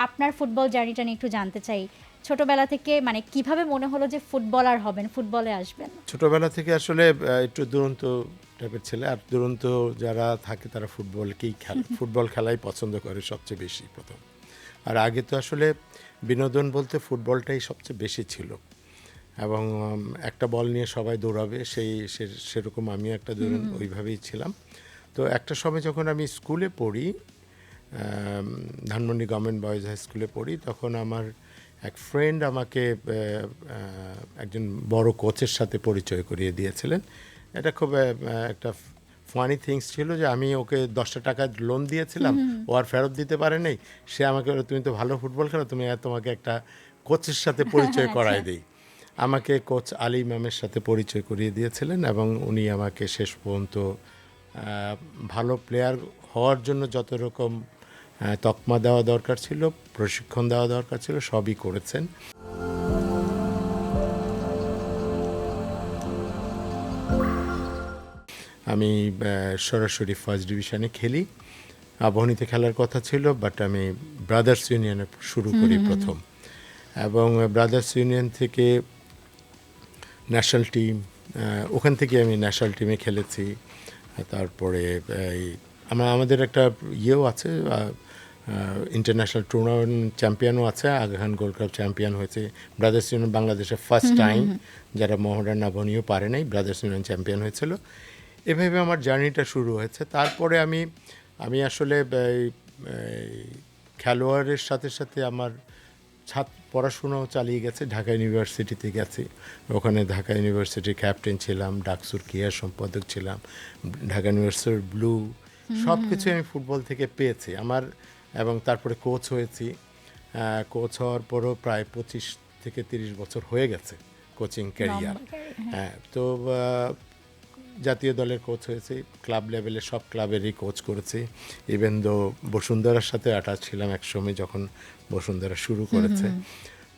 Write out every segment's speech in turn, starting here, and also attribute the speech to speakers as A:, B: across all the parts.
A: আপনার ফুটবল জার্নিটা নিয়ে একটু জানতে চাই। ছোটবেলা থেকে মানে কিভাবে মনে হলো যে ফুটবলার হবেন, ফুটবলে আসবেন?
B: ছোটবেলা থেকে আসলে একটু দুরন্ত টাইপের ছেলে। আর দুরন্ত যারা থাকে তারা ফুটবলকেই খেলে। ফুটবল খেলাই পছন্দ করে সবচেয়ে বেশি প্রথম। আর আগে তো আসলে বিনোদন বলতে ফুটবলটাই সবচেয়ে বেশি ছিল। এবং একটা বল নিয়ে সবাই দৌড়াবে সেরকম আমিও একটা ওইভাবেই ছিলাম। তো একটা সময় যখন আমি স্কুলে পড়ি, ধানমন্ডি গভর্নমেন্ট বয়েজ হাই স্কুলে পড়ি, তখন আমার এক ফ্রেন্ড আমাকে একজন বড় কোচের সাথে পরিচয় করিয়ে দিয়েছিলেন। এটা খুব একটা ফানি থিংস ছিল যে আমি ওকে 10টা টাকা লোন দিয়েছিলাম, ও আর ফেরত দিতে পারে নাই। সে আমাকে বলল, তুমি তো ভালো ফুটবল খেলো, তোমাকে একটা কোচের সাথে পরিচয় করায় দিই। আমাকে কোচ আলী ইমামের সাথে পরিচয় করিয়ে দিয়েছিলেন এবং উনি আমাকে শেষ পর্যন্ত ভালো প্লেয়ার হওয়ার জন্য যত রকম তকমা দেওয়া দরকার ছিল, প্রশিক্ষণ দেওয়া দরকার ছিল, সবই করেছেন। আমি সরাসরি ফার্স্ট ডিভিশনে খেলি। আবাহনীতে খেলার কথা ছিল, বাট আমি ব্রাদার্স ইউনিয়নে শুরু করি প্রথম। এবং ব্রাদার্স ইউনিয়ন থেকে ন্যাশনাল টিম, ওখান থেকে আমি ন্যাশনাল টিমে খেলেছি। তারপরে আমাদের একটা ইয়েও আছে, ইন্টারন্যাশনাল টুর্নামেন্ট চ্যাম্পিয়নও আছে। আগে খান গোল্ড কাপ চ্যাম্পিয়ন হয়েছে ব্রাদার্স ইউনিয়ন, বাংলাদেশের ফার্স্ট টাইম, যারা মোহামেডান আবাহনীও পারে নাই, ব্রাদার্স ইউনিয়ন চ্যাম্পিয়ন হয়েছিল। এভাবে আমার জার্নিটা শুরু হয়েছে। তারপরে আমি আসলে খেলোয়াড়ের সাথে সাথে আমার পড়াশোনাও চালিয়ে গেছে। ঢাকা ইউনিভার্সিটিতে গেছি, ওখানে ঢাকা ইউনিভার্সিটির ক্যাপ্টেন ছিলাম, ডাকসুর ক্রীড়া সম্পাদক ছিলাম, ঢাকা ইউনিভার্সিটির ব্লু, সব কিছু আমি ফুটবল থেকে পেয়েছি এবং তারপরে কোচ হয়েছি। কোচ হওয়ার পরও প্রায় 25 থেকে 30 বছর হয়ে গেছে কোচিং ক্যারিয়ার। হ্যাঁ, তো জাতীয় দলের কোচ হয়েছি, ক্লাব লেভেলে সব ক্লাবেরই কোচ করেছি। ইভেন দো বসুন্ধরার সাথে অ্যাটাচ ছিলাম একসময় যখন বসুন্ধরা শুরু করেছে।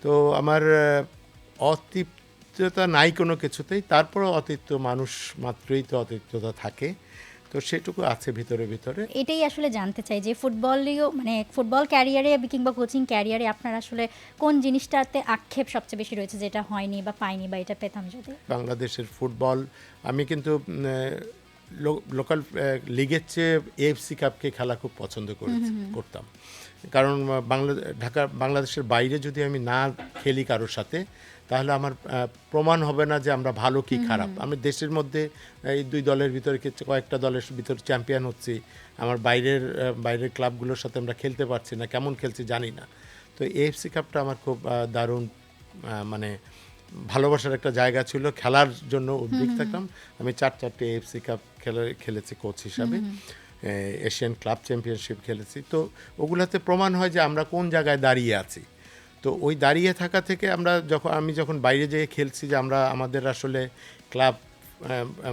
B: তো আমার অতৃপ্ততা নাই কোনো কিছুতেই, তারপরও অতৃপ্ত মানুষ মাত্রই তো অতৃপ্ততা থাকে, তো সেটুকু আছে ভিতরে ভিতরে।
A: এটাই আসলে জানতে চাই যে ফুটবলেও মানে ফুটবল ক্যারিয়ারে কিংবা কোচিং ক্যারিয়ারে আপনার আসলে কোন জিনিসটাতে আক্ষেপ সবচেয়ে বেশি রয়েছে, যেটা হয়নি বা পাইনি বা এটা পেতাম যদি?
B: বাংলাদেশের ফুটবল আমি কিন্তু লোকাল লিগের চেয়ে এএফসি কাপকে খেলা খুব পছন্দ করতাম। কারণ বাংলাদেশের বাইরে যদি আমি না খেলি কারোর সাথে, তাহলে আমার প্রমাণ হবে না যে আমরা ভালো কি খারাপ। আমি দেশের মধ্যে এই দুই দলের ভিতরে কয়েকটা দলের ভিতরে চ্যাম্পিয়ন হচ্ছি, আমার বাইরের ক্লাবগুলোর সাথে আমরা খেলতে পারছি না, কেমন খেলছি জানি না। তো এএফসি কাপটা আমার খুব দারুণ মানে ভালোবাসার একটা জায়গা ছিল, খেলার জন্য উদ্বিগ থাকতাম। আমি 4টি এএফসি কাপ খেলেছি কোচ হিসাবে, এশিয়ান ক্লাব চ্যাম্পিয়নশিপ খেলেছি। তো ওগুলাতে প্রমাণ হয় যে আমরা কোন জায়গায় দাঁড়িয়ে আছি। তো ওই দাঁড়িয়ে থাকা থেকে আমি যখন বাইরে যেয়ে খেলছি, যে আমাদের আসলে ক্লাব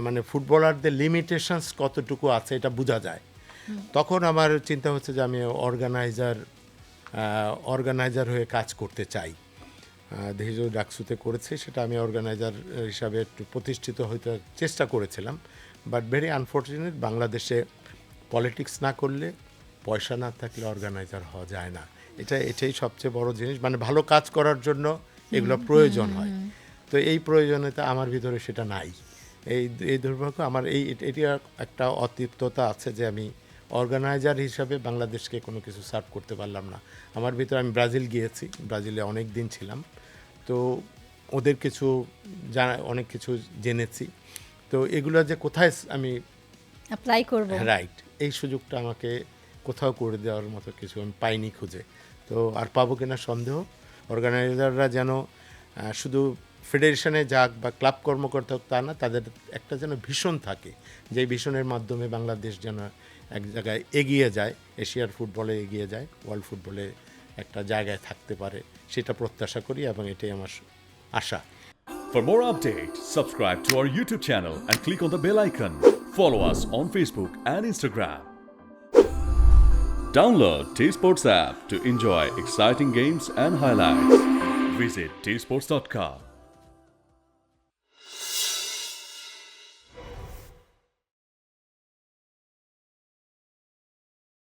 B: মানে ফুটবলারদের লিমিটেশনস কতটুকু আছে এটা বোঝা যায়। তখন আমার চিন্তা হচ্ছে যে আমি অর্গানাইজার হয়ে কাজ করতে চাই। দেহিজো ডাকসুতে করেছি, সেটা আমি অর্গানাইজার হিসাবে একটু প্রতিষ্ঠিত হইতে চেষ্টা করেছিলাম। বাট ভেরি আনফর্চুনেট, বাংলাদেশে পলিটিক্স না করলে, পয়সা না থাকলে অর্গানাইজার হওয়া যায় না। এটাই সবচেয়ে বড় জিনিস, মানে ভালো কাজ করার জন্য এগুলো প্রয়োজন হয়। তো এই প্রয়োজনীয়তা আমার ভিতরে সেটা নাই। এই দুর্ভাগ্য আমার, এটি একটা অতৃপ্ততা আছে যে আমি অর্গানাইজার হিসাবে বাংলাদেশকে কোনো কিছু সার্ভ করতে পারলাম না। আমার ভিতরে, আমি ব্রাজিল গিয়েছি, ব্রাজিলে অনেক দিন ছিলাম, তো ওদের অনেক কিছু জেনেছি। তো এগুলো যে কোথায় আমি
A: অ্যাপ্লাই করব,
B: রাইট, এই সুযোগটা আমাকে কোথাও করে দেওয়ার মতো কিছু আমি পাইনি খুঁজে। তো আর পাবো কিনা সন্দেহ। অর্গানাইজাররা যেন শুধু ফেডারেশনে যাক বা ক্লাব কর্মকর্তা হোক তা না, তাদের একটা যেন ভীষণ থাকে, যে ভীষণের মাধ্যমে বাংলাদেশ যেন এক জায়গায় এগিয়ে যায়, এশিয়ার ফুটবলে এগিয়ে যায়, ওয়ার্ল্ড ফুটবলে একটা জায়গায় থাকতে পারে, সেটা প্রত্যাশা করি এবং এটাই আমার আশা।
C: For more updates, subscribe to our YouTube channel and click on the bell icon. Follow us on Facebook and Instagram. Download T-Sports app to enjoy exciting games and highlights. Visit tsports.com.